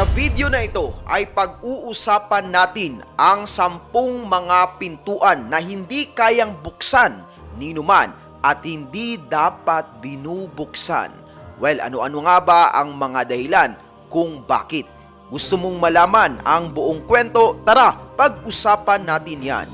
Sa video na ito ay pag-uusapan natin ang 10 mga pintuan na hindi kayang buksan ni numan at hindi dapat binubuksan. Well, ano-ano nga ba ang mga dahilan kung bakit? Gusto mong malaman ang buong kwento? Tara, pag-usapan natin yan.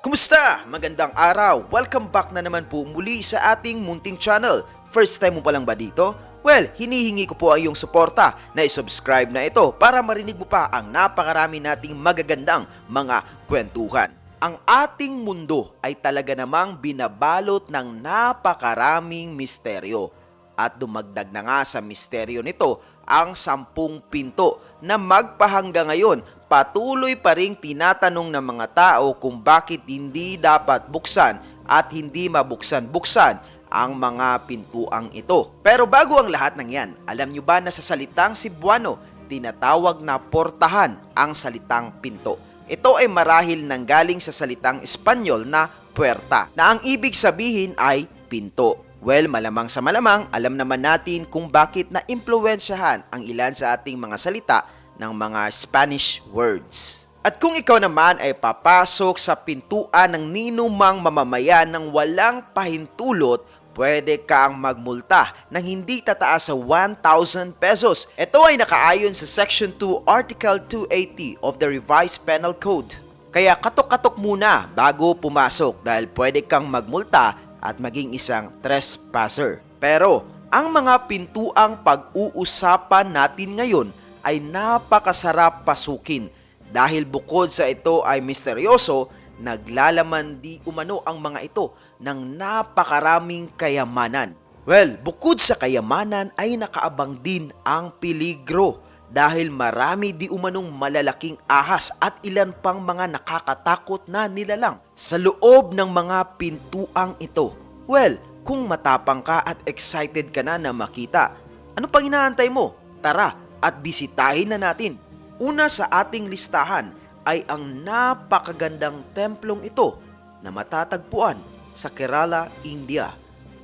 Kumusta? Magandang araw! Welcome back na naman po muli sa ating munting channel. First time mo pa lang ba dito? Well, hinihingi ko po ang iyong suporta na i-subscribe na ito para marinig mo pa ang napakarami nating magagandang mga kwentuhan. Ang ating mundo ay talaga namang binabalot ng napakaraming misteryo. At dumagdag na nga sa misteryo nito ang 10 pinto na magpahanggang ngayon patuloy pa ring tinatanong ng mga tao kung bakit hindi dapat buksan at hindi mabuksan-buksan ang mga pintuang ito. Pero bago ang lahat ng yan, alam nyo ba na sa salitang Cebuano, tinatawag na portahan ang salitang pinto. Ito ay marahil nanggaling sa salitang Espanyol na puerta, na ang ibig sabihin ay pinto. Well, malamang sa malamang, alam naman natin kung bakit na-impluwensyahan ang ilan sa ating mga salita ng mga Spanish words. At kung ikaw naman ay papasok sa pintuan ng ninumang mamamayan ng walang pahintulot, pwede kang magmulta ng hindi tataas sa 1,000 pesos. Ito ay nakaayon sa Section 2, Article 280 of the Revised Penal Code. Kaya katok-katok muna bago pumasok dahil pwede kang magmulta at maging isang trespasser. Pero ang mga pintuang pag-uusapan natin ngayon ay napakasarap pasukin dahil bukod sa ito ay misteryoso, naglalaman di umano ang mga ito ng napakaraming kayamanan. Well, bukod sa kayamanan ay nakaabang din ang peligro dahil marami di umanong malalaking ahas at ilan pang mga nakakatakot na nilalang sa loob ng mga pintuang ito. Well, kung matapang ka at excited ka na makita, ano pang inaantay mo? Tara! At bisitahin na natin. Una sa ating listahan ay ang napakagandang templong ito na matatagpuan sa Kerala, India.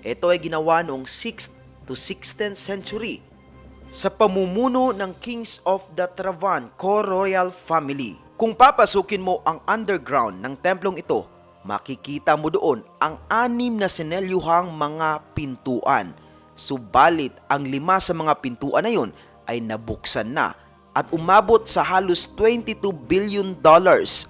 Ito ay ginawa noong 6th to 16th century sa pamumuno ng Kings of the Travancore royal family. Kung papasukin mo ang underground ng templong ito, makikita mo doon ang 6 na sinelyuhang mga pintuan. Subalit ang 5 sa mga pintuan na yun ay nabuksan na at umabot sa halos $22 billion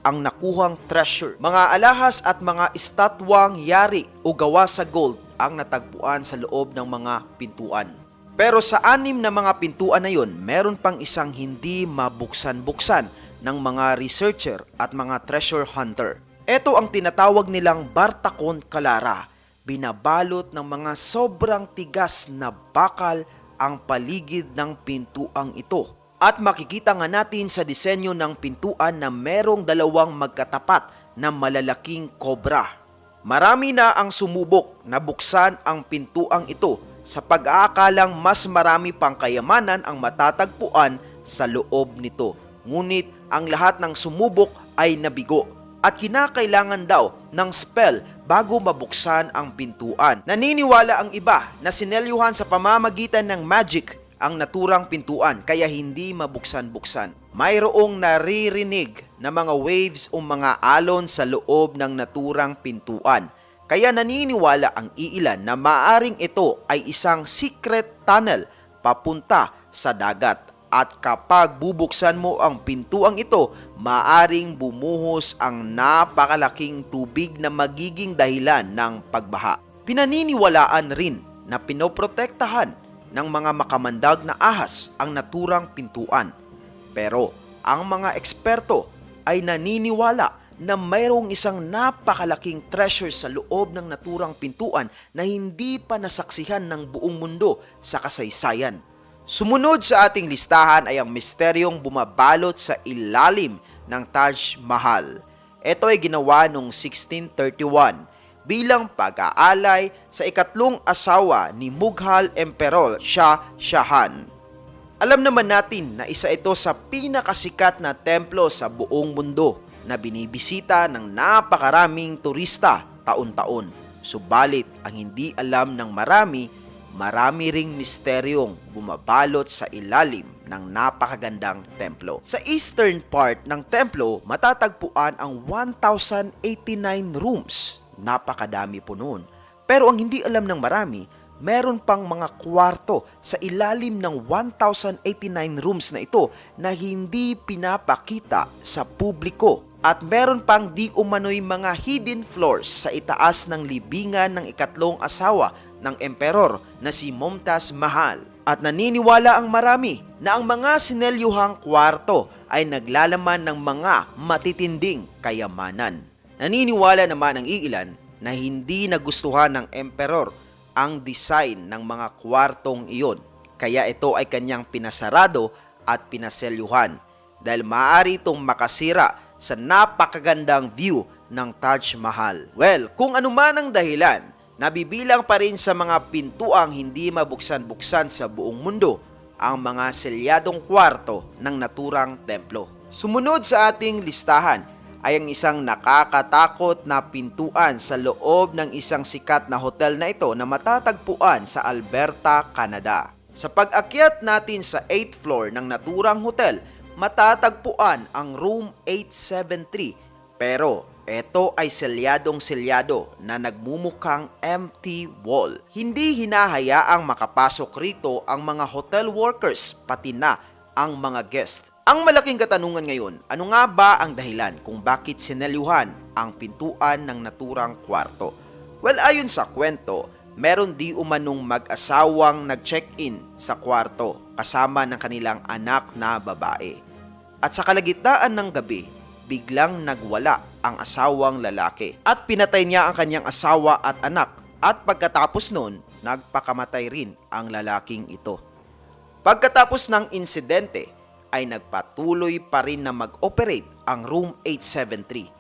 ang nakuhang treasure. Mga alahas at mga estatwang yari o gawa sa gold ang natagpuan sa loob ng mga pintuan. Pero sa 6 na mga pintuan na yon, meron pang isang hindi mabuksan-buksan ng mga researcher at mga treasure hunter. Ito ang tinatawag nilang Bartacon Calara. Binabalot ng mga sobrang tigas na bakal ang paligid ng pintuang ito. At makikita nga natin sa disenyo ng pintuan na merong 2 magkatapat na malalaking kobra. Marami na ang sumubok na buksan ang pintuang ito sa pag-aakalang mas marami pang kayamanan ang matatagpuan sa loob nito. Ngunit ang lahat ng sumubok ay nabigo at kinakailangan daw ng spell bago mabuksan ang pintuan. Naniniwala ang iba na sinelyuhan sa pamamagitan ng magic ang naturang pintuan kaya hindi mabuksan-buksan. Mayroong naririnig na mga waves o mga alon sa loob ng naturang pintuan. Kaya naniniwala ang iilan na maaring ito ay isang secret tunnel papunta sa dagat. At kapag bubuksan mo ang pintuang ito, maaring bumuhos ang napakalaking tubig na magiging dahilan ng pagbaha. Pinaniniwalaan rin na pinoprotektahan ng mga makamandag na ahas ang naturang pintuan. Pero ang mga eksperto ay naniniwala na mayroong isang napakalaking treasure sa loob ng naturang pintuan na hindi pa nasaksihan ng buong mundo sa kasaysayan. Sumunod sa ating listahan ay ang misteryong bumabalot sa ilalim ng Taj Mahal. Ito ay ginawa noong 1631 bilang pag-aalay sa ikatlong asawa ni Mughal Emperor Shah Jahan. Alam naman natin na isa ito sa pinakasikat na templo sa buong mundo na binibisita ng napakaraming turista taon-taon. Subalit ang hindi alam ng marami ring misteryong bumabalot sa ilalim ng napakagandang templo. Sa eastern part ng templo, matatagpuan ang 1,089 rooms. Napakadami po noon. Pero ang hindi alam ng marami, meron pang mga kwarto sa ilalim ng 1,089 rooms na ito na hindi pinapakita sa publiko. At meron pang di umano'y mga hidden floors sa itaas ng libingan ng ikatlong asawa ng emperor na si Mumtaz Mahal. At naniniwala ang marami na ang mga sinelyuhang kwarto ay naglalaman ng mga matitinding kayamanan. Naniniwala naman ang iilan na hindi nagustuhan ng emperor ang design ng mga kwartong iyon. Kaya ito ay kanyang pinasarado at pinaselyuhan dahil maaari itong makasira sa napakagandang view ng Taj Mahal. Well, kung ano man ang dahilan, nabibilang pa rin sa mga pintuang hindi mabuksan-buksan sa buong mundo ang mga selyadong kwarto ng naturang templo. Sumunod sa ating listahan ay ang isang nakakatakot na pintuan sa loob ng isang sikat na hotel na ito na matatagpuan sa Alberta, Canada. Sa pag-akyat natin sa 8th floor ng naturang hotel, matatagpuan ang room 873 pero ito ay selyadong-selyado na nagmumukhang empty wall. Hindi hinahayaang makapasok rito ang mga hotel workers pati na ang mga guest. Ang malaking katanungan ngayon, ano nga ba ang dahilan kung bakit sinelyuhan ang pintuan ng naturang kwarto? Well, ayon sa kwento, meron di umanong mag-asawang nag-check-in sa kwarto kasama ng kanilang anak na babae. At sa kalagitnaan ng gabi, biglang nagwala ang asawang lalaki at pinatay niya ang kanyang asawa at anak at pagkatapos nun, nagpakamatay rin ang lalaking ito. Pagkatapos ng insidente, ay nagpatuloy pa rin na mag-operate ang room 873.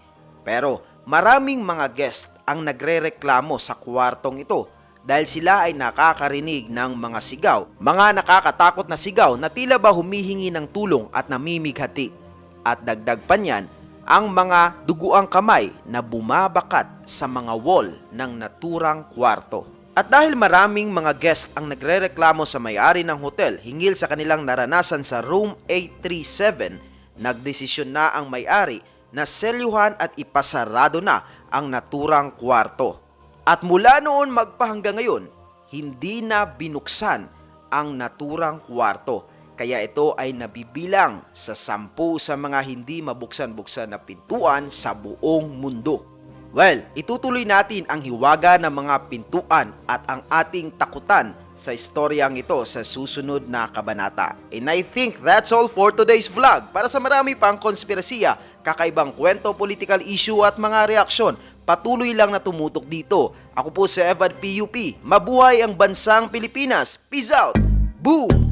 Pero maraming mga guest ang nagrereklamo sa kwartong ito dahil sila ay nakakarinig ng mga sigaw, mga nakakatakot na sigaw na tila ba humihingi ng tulong at namimighati. At dagdag pa niyan, ang mga duguang kamay na bumabakat sa mga wall ng naturang kwarto. At dahil maraming mga guest ang nagrereklamo sa may-ari ng hotel hinggil sa kanilang naranasan sa room 837, nagdesisyon na ang may-ari na selyuhan at ipasarado na ang naturang kwarto. At mula noon magpahanggang ngayon, hindi na binuksan ang naturang kwarto. Kaya ito ay nabibilang sa 10 sa mga hindi mabuksan-buksan na pintuan sa buong mundo. Well, itutuloy natin ang hiwaga ng mga pintuan at ang ating takutan sa istoryang ito sa susunod na kabanata. And I think that's all for today's vlog. Para sa marami pang konspirasiya, kakaibang kwento, political issue at mga reaksyon, patuloy lang na tumutok dito. Ako po si Evad PUP. Mabuhay ang bansang Pilipinas. Peace out! Boom!